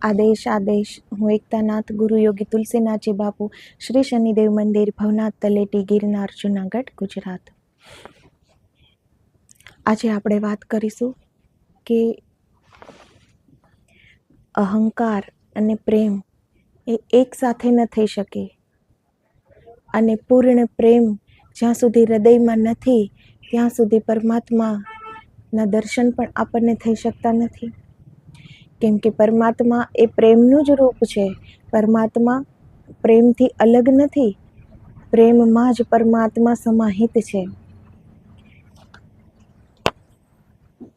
આદેશ હું એકતાનાથ ગુરુ યોગી તુલસીનાથજી બાપુ શ્રી શનિદેવ મંદિર ભવનાથ તલેટી ગિરનાર જુનાગઢ ગુજરાત. આજે આપણે વાત કરીશું કે અહંકાર અને પ્રેમ એ એક સાથે ન થઈ શકે, અને પૂર્ણ પ્રેમ જ્યાં સુધી હૃદયમાં નથી ત્યાં સુધી પરમાત્માના દર્શન પણ આપણને થઈ શકતા નથી. કેમ કે પરમાત્મા એ પ્રેમનું જ રૂપ છે. પરમાત્મા પ્રેમથી અલગ નથી, પ્રેમમાં જ પરમાત્મા સમાહિત છે.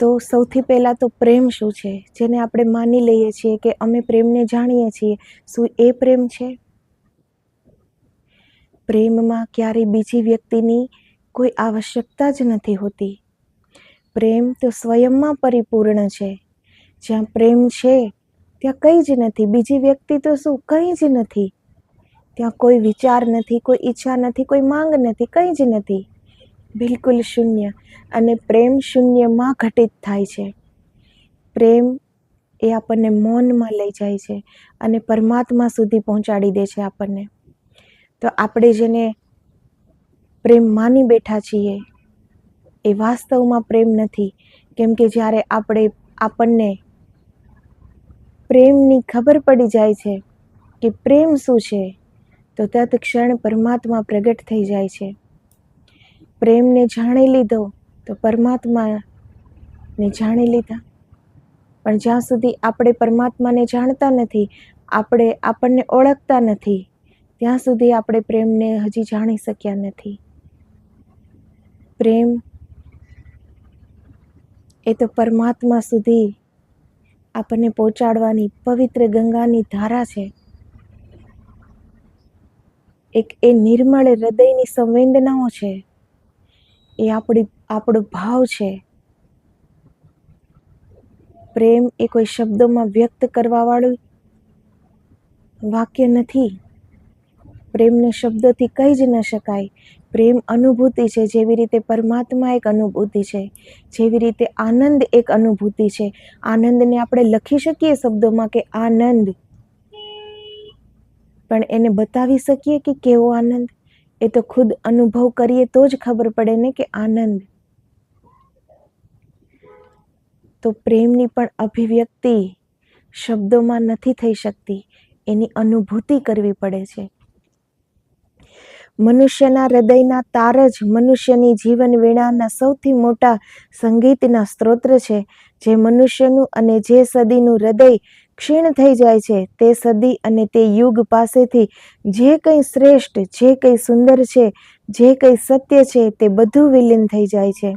તો સૌથી પહેલાં તો પ્રેમ શું છે, જેને આપણે માની લઈએ છીએ કે અમે પ્રેમને જાણીએ છીએ, શું એ પ્રેમ છે? પ્રેમમાં ક્યારેય બીજી વ્યક્તિની કોઈ આવશ્યકતા જ નથી હોતી. પ્રેમ તો સ્વયંમાં પરિપૂર્ણ છે. જ્યાં પ્રેમ છે ત્યાં કંઈ જ નથી, બીજી વ્યક્તિ તો શું, કંઈ જ નથી. ત્યાં કોઈ વિચાર નથી, કોઈ ઈચ્છા નથી, કોઈ માંગ નથી, કંઈ જ નથી, બિલકુલ શૂન્ય. અને પ્રેમ શૂન્યમાં ઘટિત થાય છે. પ્રેમ એ આપણને મૌનમાં લઈ જાય છે અને પરમાત્મા સુધી પહોંચાડી દે છે આપણને. તો આપણે જેને પ્રેમ માની બેઠા છીએ એ વાસ્તવમાં પ્રેમ નથી. કેમ કે જ્યારે આપણને પ્રેમની ખબર પડી જાય છે કે પ્રેમ શું છે, તો તત્ક્ષણ પરમાત્મા પ્રગટ થઈ જાય છે. પ્રેમને જાણી લીધો તો પરમાત્માને જાણી લીધા. પણ જ્યાં સુધી આપણે પરમાત્માને જાણતા નથી, આપણને ઓળખતા નથી, ત્યાં સુધી આપણે પ્રેમને હજી જાણી શક્યા નથી. પ્રેમ એ તો પરમાત્મા સુધી આપણને પહોંચાડવાની પવિત્ર ગંગાની ધારા છે. એ નિર્મળ હૃદયની સંવેદનાઓ છે. એ આપણો ભાવ છે. પ્રેમ એ કોઈ શબ્દોમાં વ્યક્ત કરવાવાળું વાક્ય નથી. પ્રેમને શબ્દોથી કહી જ ન શકાય. પ્રેમ અનુભૂતિ છે. જેવી રીતે પરમાત્મા એક અનુભૂતિ છે, જેવી રીતે આનંદ એક અનુભૂતિ છે. આનંદને આપણે લખી શકીએ શબ્દોમાં કે આનંદ, પણ એને બતાવી શકીએ કે કેવો આનંદ? એ તો ખુદ અનુભવ કરીએ તો જ ખબર પડે ને કે આનંદ. તો પ્રેમની પણ અભિવ્યક્તિ શબ્દોમાં નથી થઈ શકતી, એની અનુભૂતિ કરવી પડે છે. મનુષ્યના હૃદયના તાર જ મનુષ્યની જીવન વેળાના સૌથી મોટા સંગીતના સ્ત્રોત છે. જે મનુષ્યનું અને જે સદીનું હૃદય ક્ષીણ થઈ જાય છે, તે સદી અને તે યુગ પાસેથી જે કંઈ શ્રેષ્ઠ, જે કંઈ સુંદર છે, જે કંઈ સત્ય છે, તે બધું વિલીન થઈ જાય છે.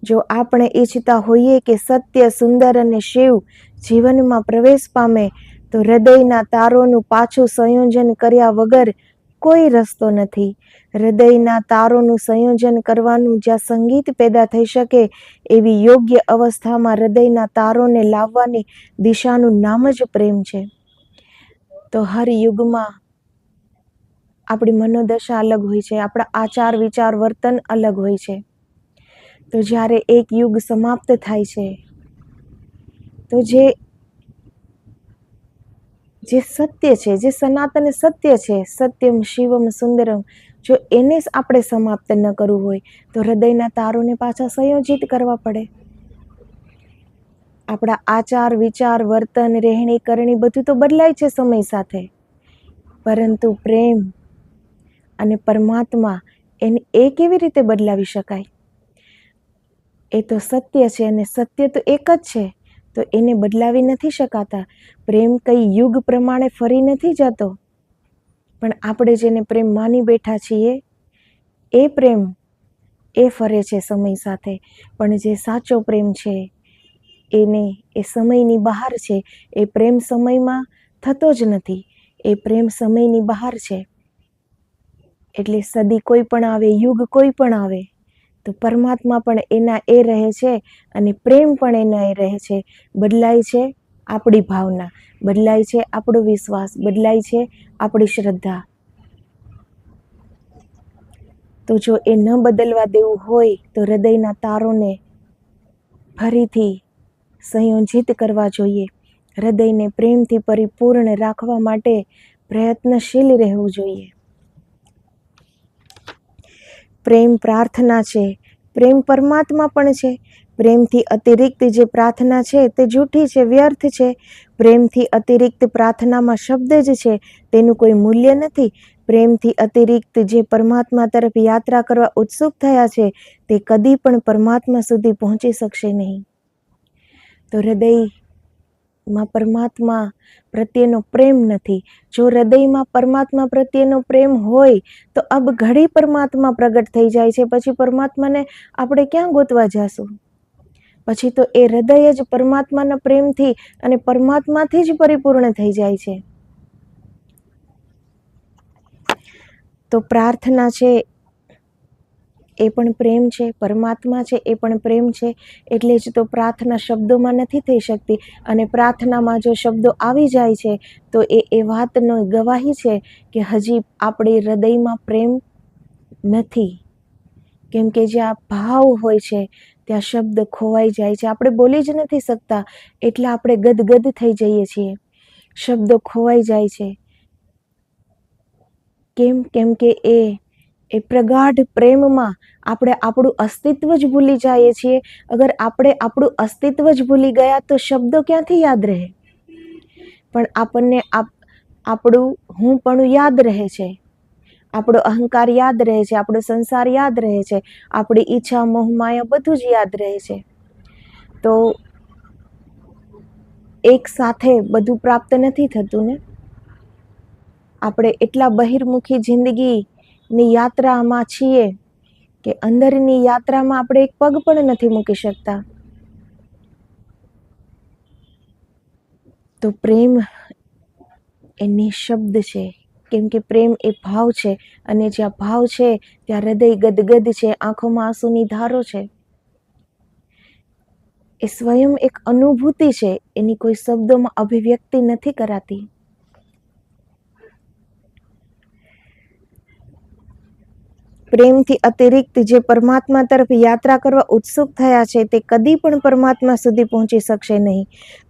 જો આપણે ઈચ્છતા હોઈએ કે સત્ય, સુંદર અને શિવ જીવનમાં પ્રવેશ પામે, તો હૃદયના તારોનું પાછું સંયોજન કર્યા વગર કોઈ રસ્તો નથી. હૃદયના તારોનું સંયોજન કરવાનું જ્યાં સંગીત પેદા થઈ શકે, એવી યોગ્ય અવસ્થામાં હૃદયના તારોને લાવવાની દિશાનું નામ જ પ્રેમ છે. તો હર યુગમાં આપણી મનોદશા અલગ હોય છે, આપણા આચાર વિચાર વર્તન અલગ હોય છે. તો જ્યારે એક યુગ સમાપ્ત થાય છે, તો જે સત્ય છે, જે સનાતન સત્ય છે, સત્યમ શિવમ સુંદરમ, જો એને આપણે સમાપ્ત ન કરવું હોય તો હૃદયના તારોને પાછા સંયોજિત કરવા પડે. આપણા આચાર વિચાર વર્તન રહેણી કરણી બધું તો બદલાય છે સમય સાથે, પરંતુ પ્રેમ અને પરમાત્મા એ કેવી રીતે બદલાવી શકાય? એ તો સત્ય છે અને સત્ય તો એક જ છે, તો એને બદલાવી નથી શકાતા. પ્રેમ કઈ યુગ પ્રમાણે ફરી નથી જતો, પણ આપણે જેને પ્રેમ માની બેઠા છીએ એ પ્રેમ એ ફરે છે સમય સાથે. પણ જે સાચો પ્રેમ છે એ સમયની બહાર છે. એ પ્રેમ સમયમાં થતો જ નથી, એ પ્રેમ સમયની બહાર છે. એટલે સદી કોઈ પણ આવે, યુગ કોઈ પણ આવે, તો પરમાત્મા પણ એના એ રહે છે અને પ્રેમ પણ એના એ રહે છે. બદલાય છે આપણી ભાવના, બદલાય છે આપણો વિશ્વાસ, બદલાય છે આપણી શ્રદ્ધા. તો જો એ ન બદલવા દેવું હોય તો હૃદયના તારોને ફરીથી સંયોજિત કરવા જોઈએ. હૃદયને પ્રેમથી પરિપૂર્ણ રાખવા માટે પ્રયત્નશીલ રહેવું જોઈએ. પ્રેમ પ્રાર્થના છે, પ્રેમ પરમાત્મા પણ છે. પ્રેમથી અતિરિક્ત જે પ્રાર્થના છે તે જૂઠી છે, વ્યર્થ છે. પ્રેમથી અતિરિક્ત પ્રાર્થનામાં શબ્દ જ છે, તેનું કોઈ મૂલ્ય નથી. પ્રેમથી અતિરિક્ત જે પરમાત્મા તરફ યાત્રા કરવા ઉત્સુક થયા છે તે કદી પણ પરમાત્મા સુધી પહોંચી શકશે નહીં. તો હૃદયમાં પરમાત્મા પ્રત્યેનો પ્રેમ નથી. જો હૃદયમાં પરમાત્મા પ્રત્યેનો પ્રેમ હોય તો અબ ઘડી પરમાત્મા પ્રગટ થઈ જાય છે. પછી પરમાત્માને આપણે ક્યાં ગોતવા જાશું? પછી તો એ હૃદય જ પરમાત્માના પ્રેમથી અને પરમાત્માથી જ પરિપૂર્ણ થઈ જાય છે. તો પ્રાર્થના છે એ પણ પ્રેમ છે, પરમાત્મા છે એ પણ પ્રેમ છે. એટલે જ તો પ્રાર્થના શબ્દોમાં નથી થઈ શકતી. અને પ્રાર્થનામાં જો શબ્દો આવી જાય છે તો એ વાતનો ગવાહી છે કે હજી આપણી હૃદયમાં પ્રેમ નથી. કેમ કે જ્યાં ભાવ હોય છે ત્યાં શબ્દ ખોવાઈ જાય છે. આપણે બોલી જ નથી શકતા એટલે આપણે ગદગદ થઈ જઈએ છીએ. શબ્દો ખોવાઈ જાય છે. કેમ કે એ પ્રગાઢ પ્રેમમાં આપણે આપણું અસ્તિત્વ જ ભૂલી જઈએ છીએ. અગર આપણે આપણું અસ્તિત્વ જ ભૂલી ગયા તો શબ્દો ક્યાંથી યાદ રહે? પણ આપણને આપણું હું પણ યાદ રહે છે, આપણો અહંકાર યાદ રહે છે, આપણો સંસાર યાદ રહે છે, આપણી ઈચ્છા મોહ માયા બધું જ યાદ રહે છે. તો એક સાથે બધું પ્રાપ્ત નથી થતું ને. આપણે એટલા બહિર્મુખી જિંદગીની યાત્રામાં છીએ કે અંદરની યાત્રામાં આપણે એક પગ પણ નથી મૂકી શકતા. તો પ્રેમ એ નિઃશબ્દ છે. કેમ કે પ્રેમ એ ભાવ છે અને જ્યાં ભાવ છે ત્યાં હૃદય ગદગદ છે, આંખોમાં આંસુની ધારો છે. એ સ્વયં એક અનુભૂતિ છે, એની કોઈ શબ્દોમાં અભિવ્યક્તિ નથી કરાતી. પ્રેમથી અતિરિક્ત જે પરમાત્મા તરફ યાત્રા કરવા ઉત્સુક થયા છે તે કદી પણ પરમાત્મા સુધી પહોંચી શકશે નહીં.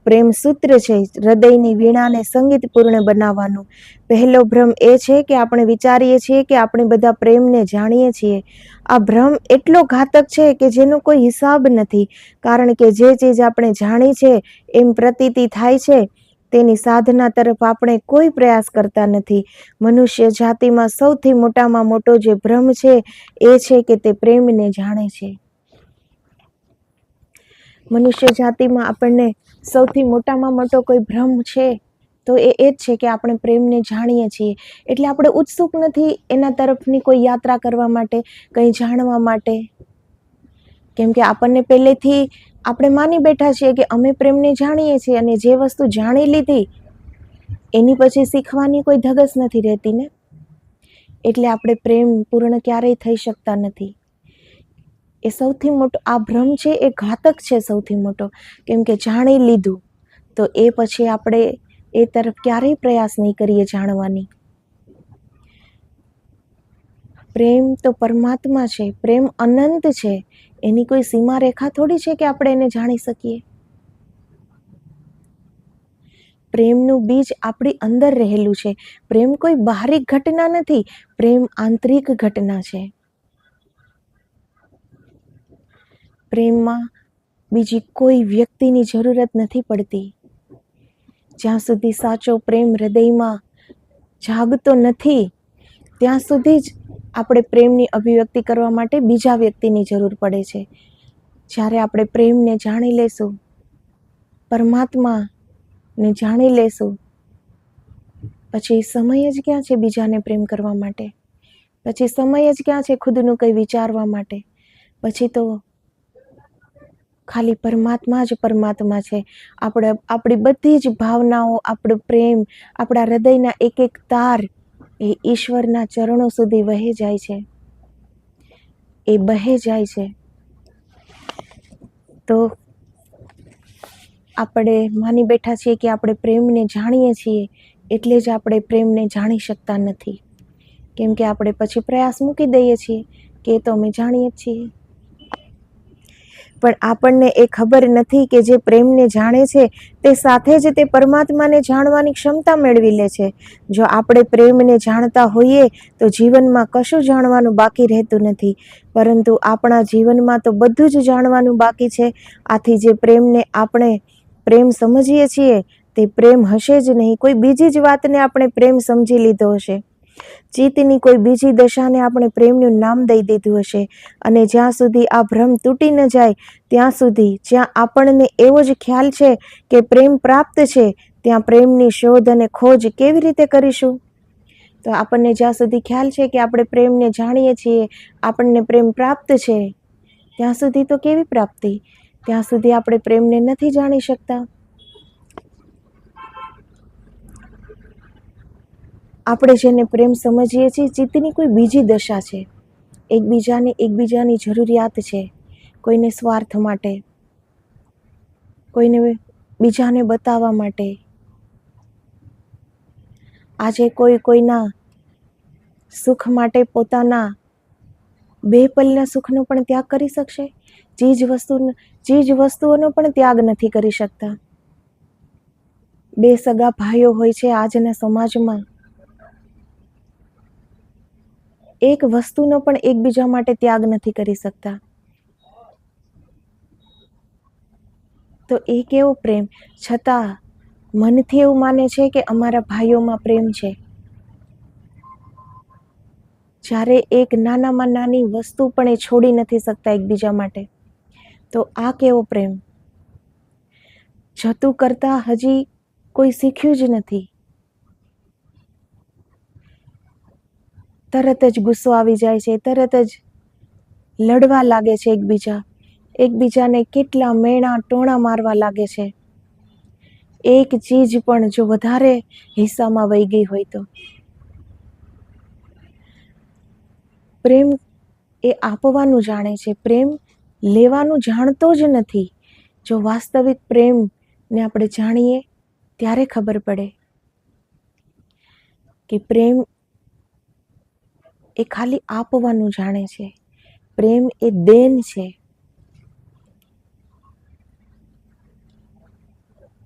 પ્રેમ સૂત્ર છે હૃદયની વીણાને સંગીતપૂર્ણ બનાવવાનું. પહેલો ભ્રમ એ છે કે આપણે વિચારીએ છીએ કે આપણે બધા પ્રેમને જાણીએ છીએ. આ ભ્રમ એટલો ઘાતક છે કે જેનો કોઈ હિસાબ નથી. કારણ કે જે ચીજ આપણે જાણી છે એમ પ્રતીતિ થાય છે તેની સાધના તરફ આપણે કોઈ પ્રયાસ કરતા નથી. મનુષ્ય જાતિમાં સૌથી મોટામાં મોટો જે ભ્રમ છે એ છે કે તે પ્રેમને જાણે છે. મનુષ્ય જાતિમાં આપણને સૌથી મોટામાં મોટો કોઈ ભ્રમ છે તો એ જ છે કે આપણે પ્રેમને જાણીએ છીએ. એટલે આપણે ઉત્સુક નથી એના તરફની કોઈ યાત્રા કરવા માટે, કંઈ જાણવા માટે. કેમ કે આપણને પહેલેથી આપણે માની બેઠા છીએ કે અમે પ્રેમને જાણીએ છીએ અને જે વસ્તુ જાણી લીધી એની પછી શીખવાની કોઈ ધગસ નથી રહેતી ને. એટલે આપણે પ્રેમ પૂર્ણ ક્યારેય થઈ શકતા નથી. એ સૌથી મોટો આ ભ્રમ છે, એ ઘાતક છે સૌથી મોટો. કેમ કે જાણી લીધું તો એ પછી આપણે એ તરફ ક્યારેય પ્રયાસ નહીં કરીએ જાણવાની. પ્રેમ તો પરમાત્મા છે, પ્રેમ અનંત છે. એની કોઈ સીમા રેખા થોડી છે કે આપણે એને જાણી શકીએ. પ્રેમનું બીજ આપણી અંદર રહેલું છે. પ્રેમ કોઈ બાહ્યિક ઘટના નથી, પ્રેમ આંતરિક ઘટના છે. પ્રેમમાં બીજી કોઈ વ્યક્તિની જરૂરત નથી પડતી. જ્યાં સુધી સાચો પ્રેમ હૃદયમાં જાગતો નથી ત્યાં સુધી જ આપણે પ્રેમની અભિવ્યક્તિ કરવા માટે બીજા વ્યક્તિની જરૂર પડે છે. જ્યારે આપણે પ્રેમને જાણી લેશું, પરમાત્માને જાણી લેશું, પછી સમય જ ક્યાં છે બીજાને પ્રેમ કરવા માટે? પછી સમય જ ક્યાં છે ખુદનું કંઈ વિચારવા માટે? પછી તો ખાલી પરમાત્મા જ પરમાત્મા છે. આપણી બધી જ ભાવનાઓ, આપણો પ્રેમ, આપણા હૃદયના એક એક તાર એ ઈશ્વરના ચરણો સુધી વહી જાય છે, એ બહે જાય છે. તો આપણે માની બેઠા છીએ કે આપણે પ્રેમને જાણીએ છીએ એટલે જ આપણે પ્રેમને જાણી શકતા નથી. કેમ કે આપણે પછી પ્રયાસ મૂકી દઈએ છીએ કે તો અમે જાણીએ જ છીએ. પણ આપણને એ ખબર નથી કે જે પ્રેમને જાણે છે તે સાથે જ તે પરમાત્માને જાણવાની ક્ષમતા મેળવી લે છે. જો આપણે પ્રેમને જાણતા હોઈએ તો જીવનમાં કશું જાણવાનું બાકી રહેતું નથી, પરંતુ આપણા જીવનમાં તો બધું જ જાણવાનું બાકી છે. આથી જે પ્રેમને આપણે પ્રેમ સમજીએ છીએ તે પ્રેમ હશે જ નહીં. કોઈ બીજી જ વાતને આપણે પ્રેમ સમજી લીધો હશે. ચિત્તની કોઈ બીજી દશાને આપણે પ્રેમનું નામ દઈ દીધું હશે. અને જ્યાં સુધી આ ભ્રમ તૂટી ન જાય ત્યાં સુધી, જ્યાં આપણને એવો જ ખ્યાલ છે કે પ્રેમ પ્રાપ્ત છે, ત્યાં પ્રેમની શોધ અને ખોજ કેવી રીતે કરીશું? તો આપણને જ્યાં સુધી ખ્યાલ છે કે આપણે પ્રેમને જાણીએ છીએ, આપણને પ્રેમ પ્રાપ્ત છે, ત્યાં સુધી તો કેવી પ્રાપ્તિ? ત્યાં સુધી આપણે પ્રેમને નથી જાણી શકતા. આપણે જેને પ્રેમ સમજીએ છીએ ચિત્તની કોઈ બીજી દશા છે. એકબીજાની જરૂરિયાત છે, કોઈને સ્વાર્થ માટે, કોઈને બીજાને બતાવવા માટે. આજે કોઈના સુખ માટે પોતાના 2 પલના સુખનો પણ ત્યાગ કરી શકશે? ચીજ વસ્તુઓનો પણ ત્યાગ નથી કરી શકતા. 2 સગા ભાઈઓ હોય છે આજના સમાજમાં, એક વસ્તુનો પણ એકબીજા માટે ત્યાગ નથી કરી શકતા. તો એ કેવો પ્રેમ? છતાં મનથી એવું માને છે કે અમારા ભાઈઓમાં પ્રેમ છે. જ્યારે એક નાનામાં નાની વસ્તુ પણ એ છોડી નથી શકતા એકબીજા માટે. તો આ કેવો પ્રેમ? જતું કરતા હજી કોઈ શીખ્યું જ નથી. તરત જ ગુસ્સો આવી જાય છે, તરત જ લડવા લાગે છે એકબીજાને કેટલા મેણા ટોણા મારવા લાગે છે. એક ચીજ પણ જો વધારે હિસ્સામાં વહી ગઈ હોય તો. પ્રેમ એ આપવાનું જાણે છે, પ્રેમ લેવાનું જાણતો જ નથી. જો વાસ્તવિક પ્રેમને આપણે જાણીએ ત્યારે ખબર પડે કે પ્રેમ એ ખાલી આપવાનું જાણે છે. પ્રેમ એ દેન છે.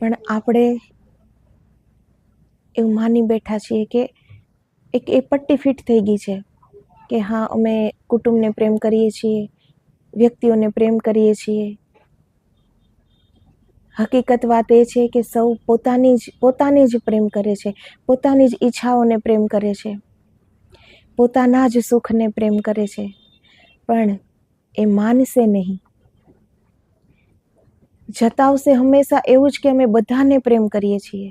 પણ આપણે એવું માની બેઠા છીએ કે એ પટ્ટી ફિટ થઈ ગઈ છે કે હા, અમે કુટુંબને પ્રેમ કરીએ છીએ, વ્યક્તિઓને પ્રેમ કરીએ છીએ. હકીકત વાત એ છે કે સૌ પોતાને જ પ્રેમ કરે છે, પોતાની જ ઈચ્છાઓને પ્રેમ કરે છે, પોતાના જ સુખને પ્રેમ કરે છે. પણ એ માનશે નહીં. જતાવશે હંમેશા એવું જ કે અમે બધાને પ્રેમ કરીએ છીએ.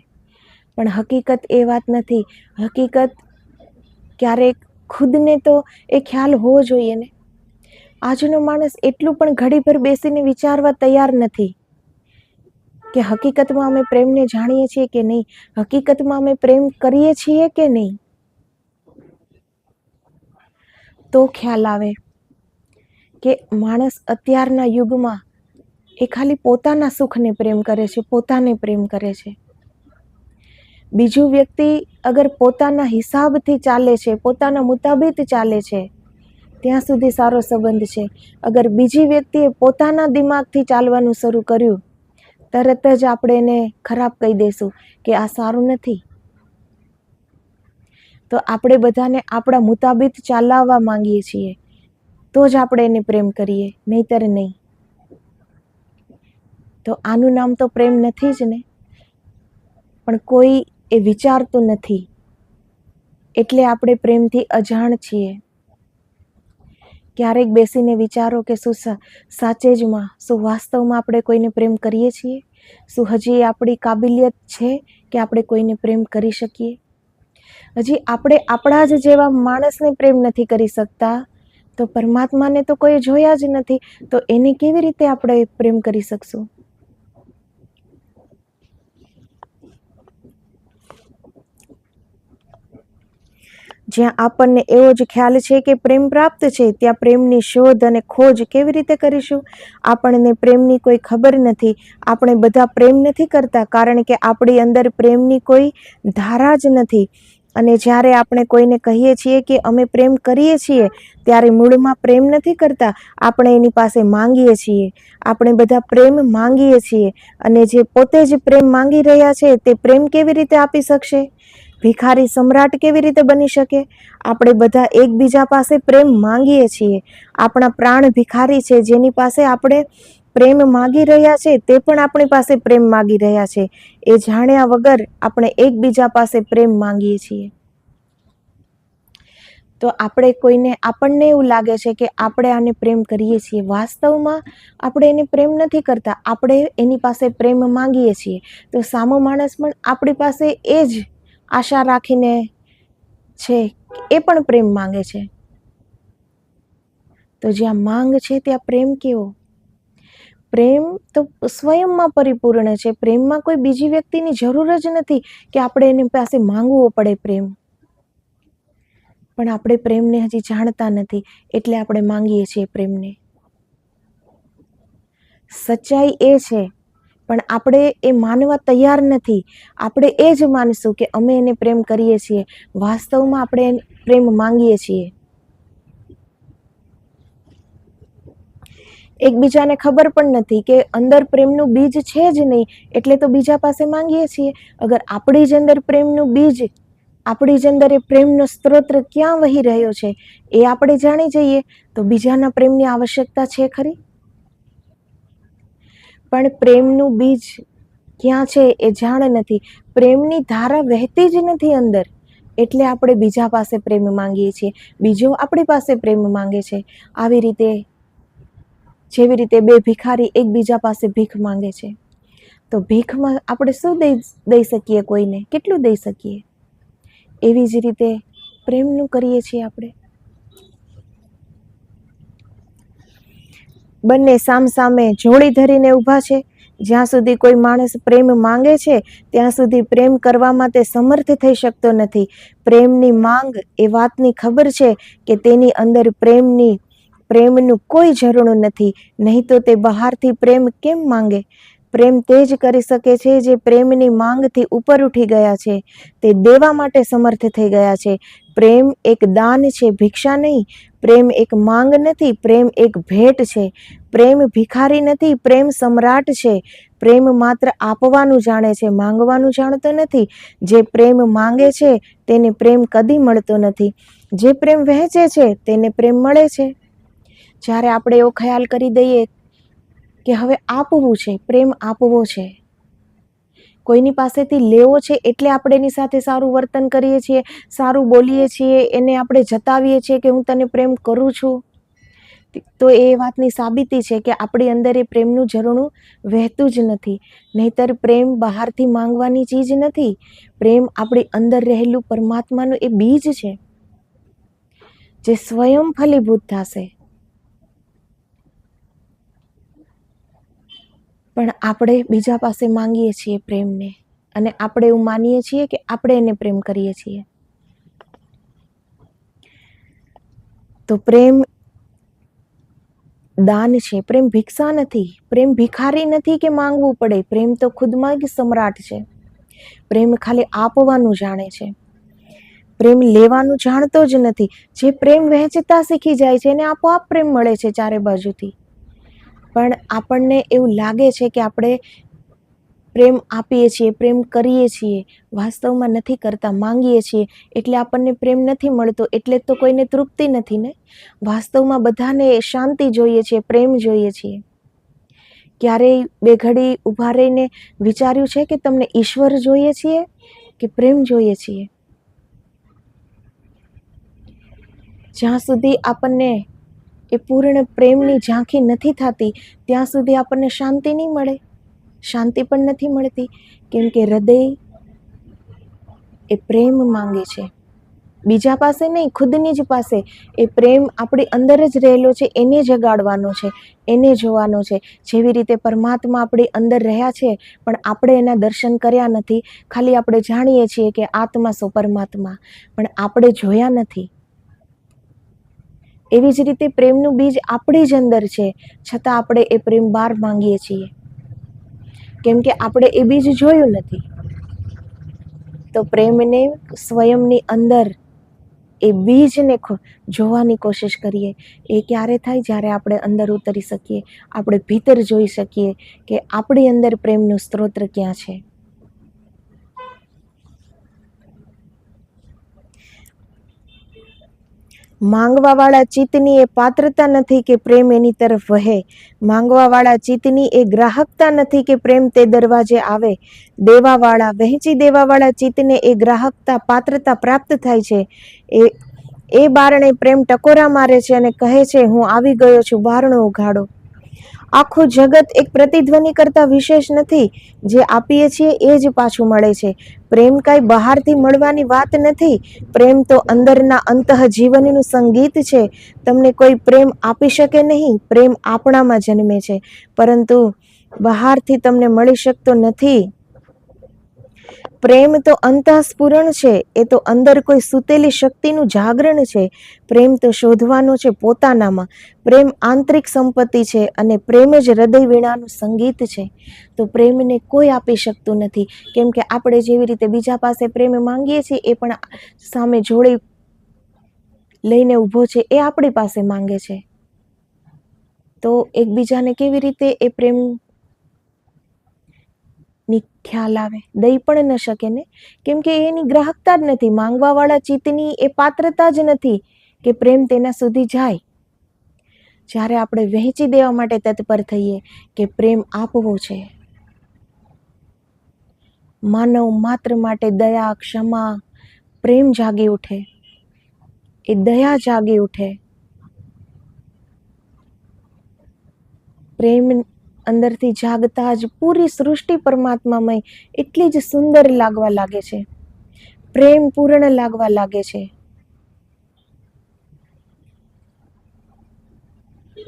પણ હકીકત એ વાત નથી. હકીકત ક્યારેક ખુદને તો એ ખ્યાલ હોવો જોઈએ ને. આજનો માણસ એટલું પણ ઘડીભર બેસીને વિચારવા તૈયાર નથી કે હકીકતમાં અમે પ્રેમને જાણીએ છીએ કે નહીં, હકીકતમાં અમે પ્રેમ કરીએ છીએ કે નહીં. તો ખ્યાલ આવે કે માણસ અત્યારના યુગમાં એ ખાલી પોતાના સુખને પ્રેમ કરે છે, પોતાને પ્રેમ કરે છે. બીજું વ્યક્તિ અગર પોતાના હિસાબથી ચાલે છે, પોતાના મુતાબિક ચાલે છે, ત્યાં સુધી સારો સંબંધ છે. અગર બીજી વ્યક્તિએ પોતાના દિમાગથી ચાલવાનું શરૂ કર્યું, તરત જ આપણે એને ખરાબ કહી દઈશું કે આ સારું નથી. તો આપણે બધાને આપણા મુતાબિક ચાલવા માંગીએ છીએ, તો જ આપણે એને પ્રેમ કરીએ, નહીંતર નહીં. તો આનું નામ તો પ્રેમ નથી જ ને. પણ કોઈ એ વિચારતું નથી, એટલે આપણે પ્રેમથી અજાણ છીએ. ક્યારેક બેસીને વિચારો કે શું વાસ્તવમાં આપણે કોઈને પ્રેમ કરીએ છીએ? શું હજી આપણી કાબિલિયત છે કે આપણે કોઈને પ્રેમ કરી શકીએ? હજી આપણે આપણા જ જેવા માણસને પ્રેમ નથી કરી શકતા, તો પરમાત્માને તો કોઈ જોયા જ નથી, તો એને કેવી રીતે આપણે પ્રેમ કરી શકશું? જ્યાં આપણને એવો જ ખ્યાલ છે કે પ્રેમ પ્રાપ્ત છે, ત્યાં પ્રેમની શોધ અને ખોજ કેવી રીતે કરીશું? આપણને પ્રેમની કોઈ ખબર નથી. આપણે બધા પ્રેમ નથી કરતા કારણ કે આપણી અંદર પ્રેમની કોઈ ધારા જ નથી. અને જ્યારે આપણે કોઈને કહીએ છીએ કે અમે પ્રેમ કરીએ છીએ, ત્યારે મૂળમાં પ્રેમ નથી કરતા, આપણે એની પાસે માંગીએ છીએ. આપણે બધા પ્રેમ માંગીએ છીએ, અને જે પોતે જ પ્રેમ માંગી રહ્યા છે તે પ્રેમ કેવી રીતે આપી શકશે? ભિખારી સમ્રાટ કેવી રીતે બની શકે? આપણે બધા એકબીજા પાસે પ્રેમ માંગીએ છીએ. આપણા પ્રાણ ભિખારી છે, જેની પાસે આપણે પ્રેમ માગી રહ્યા છે તે પણ આપણી પાસે પ્રેમ માગી રહ્યા છે. એ જાણ્યા વગર આપણે એકબીજા પાસે પ્રેમ માંગીએ છીએ. તો આપણને એવું લાગે છે કે આપણે આને પ્રેમ કરીએ છીએ. વાસ્તવમાં આપણે એને પ્રેમ નથી કરતા, આપણે એની પાસે પ્રેમ માંગીએ છીએ. તો સામો માણસ પણ આપણી પાસે એ જ આશા રાખીને છે, એ પણ પ્રેમ માંગે છે. તો જ્યાં માંગ છે ત્યાં પ્રેમ કેવો? પ્રેમ તો સ્વયંમાં પરિપૂર્ણ છે. પ્રેમમાં કોઈ બીજી વ્યક્તિની જરૂર જ નથી કે આપણે એની પાસે માંગવો પડે પ્રેમ. પણ આપણે પ્રેમને હજી જાણતા નથી, એટલે આપણે માંગીએ છીએ પ્રેમને. સચ્ચાઈ એ છે, પણ આપણે એ માનવા તૈયાર નથી. આપણે એ જ માનીશું કે અમે એને પ્રેમ કરીએ છીએ. વાસ્તવમાં આપણે પ્રેમ માંગીએ છીએ. એકબીજાને ખબર પણ નથી કે અંદર પ્રેમનું બીજ છે જ નહીં, એટલે તો બીજા પાસે માંગીએ છીએ. અગર આપણી જ અંદર પ્રેમનું બીજ, આપણી જ અંદર એ પ્રેમનો સ્ત્રોત ક્યાં વહી રહ્યો છે એ આપણે જાણી જઈએ તો બીજાના પ્રેમની આવશ્યકતા છે ખરી? પણ પ્રેમનું બીજ ક્યાં છે એ જાણ નથી. પ્રેમની ધારા વહેતી જ નથી અંદર, એટલે આપણે બીજા પાસે પ્રેમ માંગીએ છીએ, બીજો આપણી પાસે પ્રેમ માંગે છે. આવી રીતે જેવી રીતે બે ભિખારી એકબીજા પાસે ભીખ માંગે છે, તો ભીખમાં આપણે શું દઈ શકીએ કોઈને? કેટલું દઈ શકીએ? એવી જ રીતે પ્રેમનું કરીએ છીએ આપણે. બંને સામસામે જોડી ધરીને ઊભા છે. જ્યાં સુધી કોઈ માણસ પ્રેમ માંગે છે ત્યાં સુધી પ્રેમ કરવામાં તે સમર્થ થઈ શકતો નથી. પ્રેમની માંગ એ વાતની ખબર છે કે તેની અંદર પ્રેમનું કોઈ ઝરણું નથી, નહીં તો તે બહારથી પ્રેમ કેમ માંગે? પ્રેમ તે જ કરી શકે છે જે પ્રેમની માંગથી ઉપર ઉઠી ગયા છે, તે દેવા માટે સમર્થ થઈ ગયા છે. પ્રેમ એક દાન છે, ભિક્ષા નહીં. પ્રેમ એક માંગ નથી, પ્રેમ એક ભેટ છે. પ્રેમ ભિખારી નથી, પ્રેમ સમ્રાટ છે. પ્રેમ માત્ર આપવાનું જાણે છે, માંગવાનું જાણતો નથી. જે પ્રેમ માંગે છે તેને પ્રેમ કદી મળતો નથી. જે પ્રેમ વહેંચે છે તેને પ્રેમ મળે છે. જ્યારે આપણે એવો ખ્યાલ કરી દઈએ કે હવે આપવું છે, પ્રેમ આપવો છે, કોઈની પાસેથી લેવો છે એટલે આપણે એની સાથે સારું વર્તન કરીએ છીએ, સારું બોલીએ છીએ, એને આપણે જતાવીએ છીએ કે હું તને પ્રેમ કરું છું, તો એ વાતની સાબિતી છે કે આપણી અંદર એ પ્રેમનું ઝરણું વહેતું જ નથી. નહીંતર પ્રેમ બહારથી માંગવાની ચીજ નથી. પ્રેમ આપણી અંદર રહેલું પરમાત્માનું એ બીજ છે, જે સ્વયં ફલીભૂત થશે. પણ આપણે બીજા પાસે માંગીએ છીએ પ્રેમને, અને આપણે એવું માનીએ છીએ કે આપણે એને પ્રેમ કરીએ છીએ. તો પ્રેમ દાન છે, પ્રેમ ભિક્ષા નથી. પ્રેમ ભિખારી નથી કે માંગવું પડે. પ્રેમ તો ખુદમાં જ સમ્રાટ છે. પ્રેમ ખાલી આપવાનું જાણે છે, પ્રેમ લેવાનું જાણતો જ નથી. જે પ્રેમ વહેંચતા શીખી જાય છે એને આપોઆપ પ્રેમ મળે છે ચારે બાજુથી. પણ આપણને એવું લાગે છે કે આપણે પ્રેમ આપીએ છીએ, પ્રેમ કરીએ છીએ, વાસ્તવમાં નથી કરતા, માંગીએ છીએ એટલે આપણને પ્રેમ નથી મળતો. એટલે તો કોઈને તૃપ્તિ નથી ને. વાસ્તવમાં બધાને શાંતિ જોઈએ છે, પ્રેમ જોઈએ છીએ. ક્યારેય બે ઘડી ઊભા રહીને વિચાર્યું છે કે તમને ઈશ્વર જોઈએ છીએ કે પ્રેમ જોઈએ છીએ? જ્યાં સુધી આપણને એ પૂર્ણ પ્રેમની ઝાંખી નથી થતી ત્યાં સુધી આપણને શાંતિ નહીં મળે. શાંતિ પણ નથી મળતી, કેમ કે હૃદય એ પ્રેમ માંગે છે, બીજા પાસે નહીં, ખુદની જ પાસે. એ પ્રેમ આપણી અંદર જ રહેલો છે, એને જગાડવાનો છે, એને જોવાનો છે. જેવી રીતે પરમાત્મા આપણી અંદર રહ્યા છે પણ આપણે એના દર્શન કર્યા નથી. ખાલી આપણે જાણીએ છીએ કે આત્મા સો પરમાત્મા, પણ આપણે જોયા નથી. એવી જ રીતે પ્રેમનું બીજ આપણી જ અંદર છે, છતાં આપણે એ પ્રેમ બહાર માંગીએ છીએ, કેમ કે આપણે એ બીજ જોયું નથી. તો પ્રેમને સ્વયંની અંદર એ બીજને જોવાની કોશિશ કરીએ. એ ક્યારે થાય? જ્યારે આપણે અંદર ઉતરી શકીએ, આપણે ભીતર જોઈ શકીએ કે આપણી અંદર પ્રેમનું સ્ત્રોત ક્યાં છે. માંગવાવાળા ચિત્તની એ પાત્રતા નથી કે પ્રેમ એની તરફ વહે. માંગવાવાળા ચિત્તની એ ગ્રાહકતા નથી કે પ્રેમ તે દરવાજે આવે. દેવાવાળા, વહેંચી દેવાવાળા ચિત્તને એ ગ્રાહકતા, પાત્રતા પ્રાપ્ત થાય છે. એ બારણે પ્રેમ ટકોરા મારે છે અને કહે છે, હું આવી ગયો છું, બારણું ઉઘાડો. આખું જગત એક પ્રતિધ્વનિ કરતા વિશેષ નથી. જે આપીએ છીએ એ જ પાછું મળે છે. પ્રેમ કાંઈ બહારથી મળવાની વાત નથી. પ્રેમ તો અંદરના અંતઃ જીવનનું સંગીત છે. તમને કોઈ પ્રેમ આપી શકે નહીં. પ્રેમ આપણામાં જન્મે છે, પરંતુ બહારથી તમને મળી શકતો નથી. પ્રેમ તો અંતઃસ્ફુરણ છે. એ તો અંદર કોઈ સૂતેલી શક્તિનું જાગરણ છે. પ્રેમ તો શોધવાનો છે પોતાનામાં. પ્રેમ આંતરિક સંપત્તિ છે અને પ્રેમ જ હૃદય વીણાનું સંગીત છે. તો પ્રેમને કોઈ આપી શકતું નથી, કેમ કે આપણે જેવી રીતે બીજા પાસે પ્રેમ માંગીએ છીએ, એ પણ સામે જોડે લઈને ઊભો છે, એ આપણી પાસે માંગે છે. તો એકબીજાને કેવી રીતે એ પ્રેમ ની ખ્યાલ આવે? દઈ પણ ન શકે ને, કેમ કે એની ગ્રાહકતા જ નથી. માંગવાવાળા ચિત્તની એ પાત્રતા જ નથી કે પ્રેમ તેના સુધી જાય. જ્યારે આપણે વહેંચી દેવા માટે તત્પર થઈએ કે પ્રેમ આપવો છે, માનવ માત્ર માટે દયા, ક્ષમા, પ્રેમ જાગી ઉઠે, એ દયા જાગી ઉઠે. પ્રેમ અંદરથી જાગતા જ પૂરી સૃષ્ટિ પરમાત્મામય એટલી જ સુંદર લાગવા લાગે છે. પ્રેમ પૂર્ણ લાગવા લાગે છે.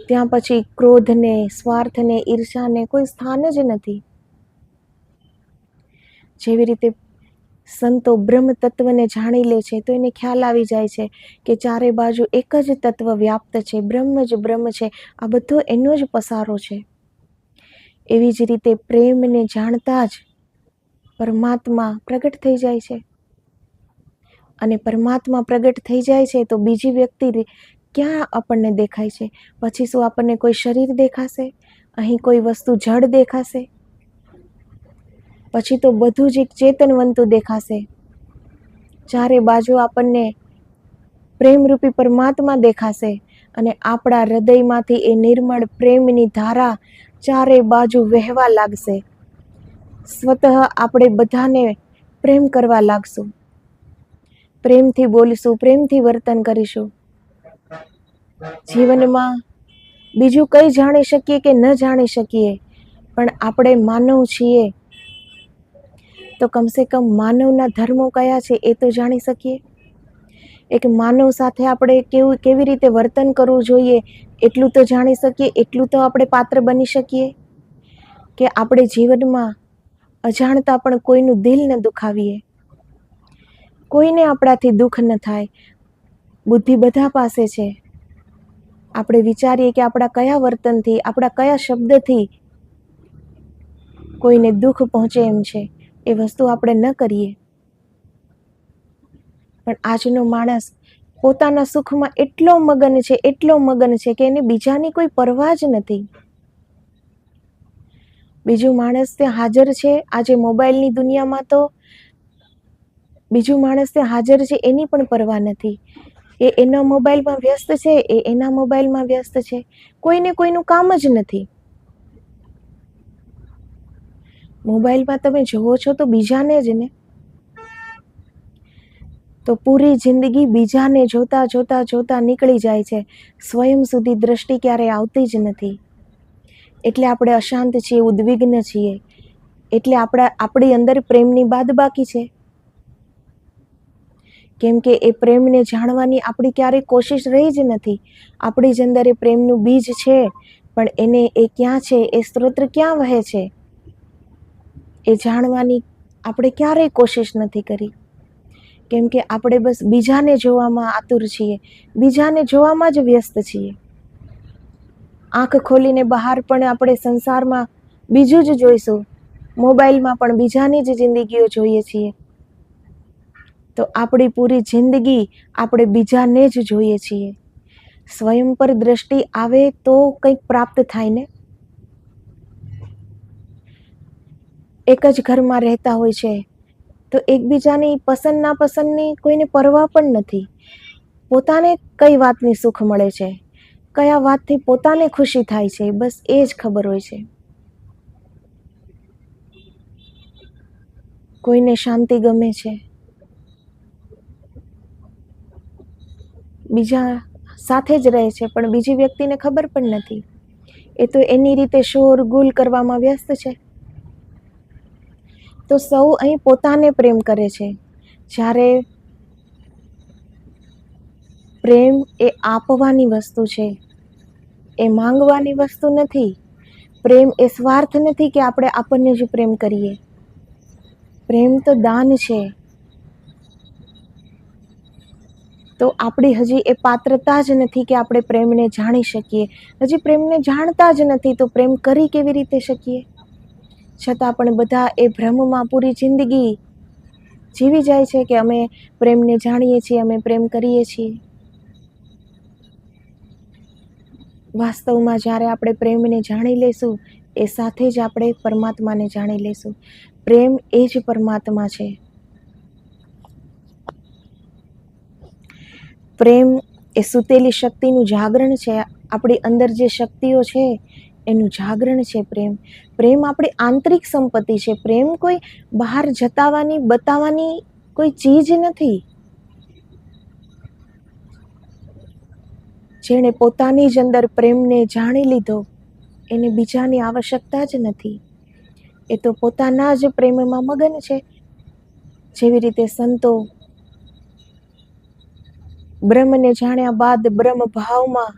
ત્યાં પછી ક્રોધને, સ્વાર્થને, ઈર્ષાને કોઈ સ્થાન જ નથી. જેવી રીતે સંતો બ્રહ્મ તત્વને જાણી લે છે, તો એને ખ્યાલ આવી જાય છે કે ચારે બાજુ એક જ તત્વ વ્યાપ્ત છે. બ્રહ્મ જ બ્રહ્મ છે. આ બધો એનો જ પસારો છે. એવી જ રીતે પ્રેમને જાણતા જ પરમાત્મા પ્રગટ થઈ જાય છે. અને પરમાત્મા પ્રગટ થઈ જાય છે તો બીજી વ્યક્તિ ક્યાં આપણને દેખાય છે? પછી શું આપણને કોઈ શરીર દેખાશે? અહીં કોઈ વસ્તુ જડ દેખાશે? પછી તો બધું જ એક ચેતનવંતું દેખાશે. ચારે બાજુ આપણને પ્રેમરૂપી પરમાત્મા દેખાશે અને આપણા હૃદયમાંથી એ નિર્મળ પ્રેમની ધારા ચારે બાજુ વહેવા લાગશે. સ્વતઃ આપણે બધાને પ્રેમ કરવા લાગશું. પ્રેમથી બોલીશું, પ્રેમથી વર્તન કરીશું. જીવનમાં બીજું કંઈ જાણી શકીએ કે ન જાણી શકીએ, પણ આપણે માનવ છીએ તો કમસે કમ માનવના ધર્મો કયા છે એ તો જાણી શકીએ. એક માનવ સાથે આપણે કેવી રીતે વર્તન કરવું જોઈએ એટલું તો જાણી શકીએ. એટલું તો આપણે પાત્ર બની શકીએ કે આપણે જીવનમાં અજાણતા પણ કોઈનું દિલ ન દુખાવીએ, કોઈને આપણાથી દુઃખ ન થાય. બુદ્ધિ બધા પાસે છે. આપણે વિચારીએ કે આપણા કયા વર્તનથી, આપણા કયા શબ્દથી કોઈને દુઃખ પહોંચે એમ છે, એ વસ્તુ આપણે ન કરીએ. પણ આજનો માણસ પોતાના સુખમાં એટલો મગન છે, એટલો મગન છે કે એને બીજાની કોઈ પરવા જ નથી. બીજું માણસ ત્યાં હાજર છે. આજે મોબાઈલની દુનિયામાં તો બીજું માણસ ત્યાં હાજર છે એની પણ પરવા નથી. એ એના મોબાઈલમાં વ્યસ્ત છે, એ એના મોબાઈલમાં વ્યસ્ત છે. કોઈને કોઈનું કામ જ નથી. મોબાઈલમાં તમે જોવો છો તો બીજાને જ ને, તો પૂરી જિંદગી બીજાને જોતા જોતા જોતા નીકળી જાય છે. સ્વયં સુધી દ્રષ્ટિ ક્યારેય આવતી જ નથી. એટલે આપણે અશાંત છીએ, ઉદ્વિગ્ન છીએ. એટલે આપણી અંદર પ્રેમની બાદબાકી છે. કેમ કે એ પ્રેમને જાણવાની આપણી ક્યારેય કોશિશ રહી જ નથી. આપણી જ અંદર એ પ્રેમનું બીજ છે, પણ એને એ ક્યાં છે, એ સ્ત્રોત ક્યાં વહે છે, એ જાણવાની આપણે ક્યારેય કોશિશ નથી કરી. કેમ કે આપણે બસ બીજાને જોવામાં આતુર છીએ, બીજાને જોવામાં જ વ્યસ્ત છીએ. આંખ ખોલીને બહાર પણ આપણે સંસારમાં બીજું જ જોઈશું, મોબાઈલમાં પણ બીજાની જ જિંદગીઓ જોઈએ છીએ. તો આપણી પૂરી જિંદગી આપણે બીજાને જ જોઈએ છીએ. સ્વયં પર દ્રષ્ટિ આવે તો કંઈક પ્રાપ્ત થાય ને. એક જ ઘરમાં રહેતા હોય છે તો એકબીજાની પસંદ નાપસંદની કોઈને પરવા પણ નથી. પોતાને કઈ વાતની સુખ મળે છે, કયા વાતથી પોતાને ખુશી થાય છે, બસ એ જ ખબર હોય છે. કોઈને શાંતિ ગમે છે, બીજા સાથે જ રહે છે પણ બીજી વ્યક્તિને ખબર પણ નથી. એ તો એની રીતે શોરગુલ કરવામાં વ્યસ્ત છે. તો સૌ અહીં પોતાને પ્રેમ કરે છે. જ્યારે પ્રેમ એ આપવાની વસ્તુ છે, એ માંગવાની વસ્તુ નથી. પ્રેમ એ સ્વાર્થ નથી કે આપણે આપણને જ પ્રેમ કરીએ. પ્રેમ તો દાન છે. તો આપણી હજી એ પાત્રતા જ નથી કે આપણે પ્રેમને જાણી શકીએ. હજી પ્રેમને જાણતા જ નથી તો પ્રેમ કરી કેવી રીતે શકીએ? છતાં પણ બધા એ ભ્રમમાં પૂરી જિંદગી જીવી જાય છે કે અમે પ્રેમને જાણીએ છીએ, અમે પ્રેમ કરીએ છીએ. વાસ્તવમાં જ્યારે આપણે પ્રેમને જાણી લેશું એ સાથે જ આપણે પરમાત્માને જાણી લેશું. પ્રેમ એ જ પરમાત્મા છે. પ્રેમ એ સૂતેલી શક્તિનું જાગરણ છે. આપણી અંદર જે શક્તિઓ છે એનું જાગરણ છે પ્રેમ. પ્રેમ આપણી આંતરિક સંપત્તિ છે. પ્રેમ કોઈ બહાર જતાવાની બતાવવાની કોઈ ચીજ નથી. જેણે પોતાની જ અંદર પ્રેમને જાણી લીધો એને બીજાની આવશ્યકતા જ નથી. એ તો પોતાના જ પ્રેમમાં મગન છે. જેવી રીતે સંતો બ્રહ્મને જાણ્યા બાદ બ્રહ્મ ભાવમાં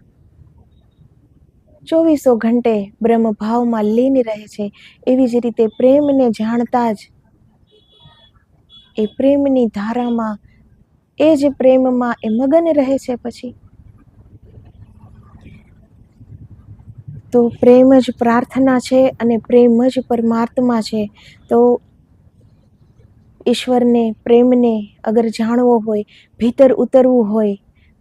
24 ઘંટે બ્રહ્મ ભાવમાં લીન રહે છે. એવી જ રીતે પ્રેમને જાણતા જ એ પ્રેમની ધારામાં એ જ પ્રેમમાં એ મગન રહે છે. પછી તો પ્રેમ જ પ્રાર્થના છે અને પ્રેમ જ પરમાત્મા છે. તો ઈશ્વરને પ્રેમને અગર જાણવો હોય, ભીતર ઉતરવું હોય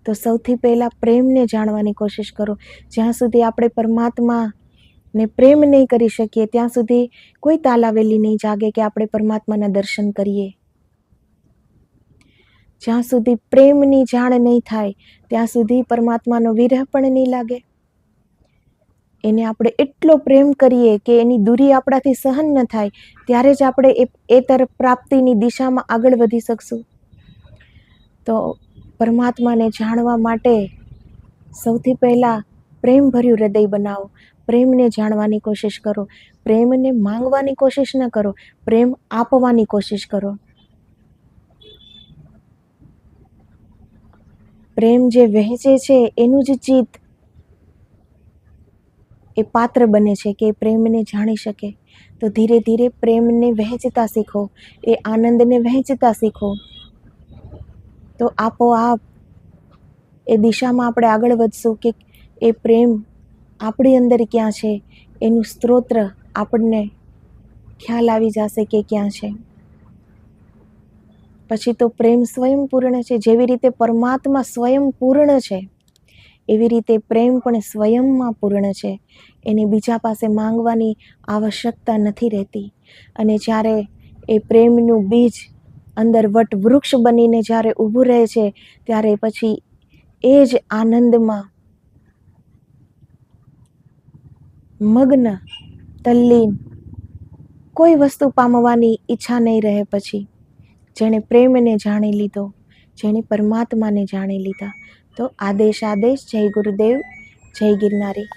તો સૌથી પહેલાં પ્રેમને જાણવાની કોશિશ કરો. જ્યાં સુધી આપણે પરમાત્માને પ્રેમ નહીં કરી શકીએ ત્યાં સુધી કોઈ તાલાવેલી નહીં જાગે કે આપણે પરમાત્માના દર્શન કરીએ. જ્યાં સુધી પ્રેમની જાણ નહીં થાય ત્યાં સુધી પરમાત્માનો વિરહ પણ નહીં લાગે. એને આપણે એટલો પ્રેમ કરીએ કે એની દૂરી આપણાથી સહન ન થાય ત્યારે જ આપણે એ તરફ પ્રાપ્તિની દિશામાં આગળ વધી શકશું. તો પરમાત્માને જાણવા માટે સૌથી પહેલાં પ્રેમભર્યું હૃદય બનાવો. પ્રેમને જાણવાની કોશિશ કરો. પ્રેમને માંગવાની કોશિશ ન કરો, પ્રેમ આપવાની કોશિશ કરો. પ્રેમ જે વહેંચે છે એનું જ ચિત્ત એ પાત્ર બને છે કે પ્રેમને જાણી શકે. તો ધીરે ધીરે પ્રેમને વહેંચતા શીખો, એ આનંદને વહેંચતા શીખો. તો આપોઆપ એ દિશામાં આપણે આગળ વધશું કે એ પ્રેમ આપણી અંદર ક્યાં છે એનું સ્ત્રોત આપણને ખ્યાલ આવી જશે કે ક્યાં છે. પછી તો પ્રેમ સ્વયં પૂર્ણ છે. જેવી રીતે પરમાત્મા સ્વયં પૂર્ણ છે એવી રીતે પ્રેમ પણ સ્વયંમાં પૂર્ણ છે. એને બીજા પાસે માંગવાની આવશ્યકતા નથી રહેતી. અને જ્યારે એ પ્રેમનું બીજ અંદર વટવૃક્ષ બનીને જ્યારે ઊભું રહે છે ત્યારે પછી એ જ આનંદમાં મગ્ન, તલ્લીન, કોઈ વસ્તુ પામવાની ઈચ્છા નહીં રહે. પછી જેણે પ્રેમને જાણી લીધો, જેણે પરમાત્માને જાણી લીધા. તો આદેશ. જય ગુરુદેવ, જય ગિરનારી.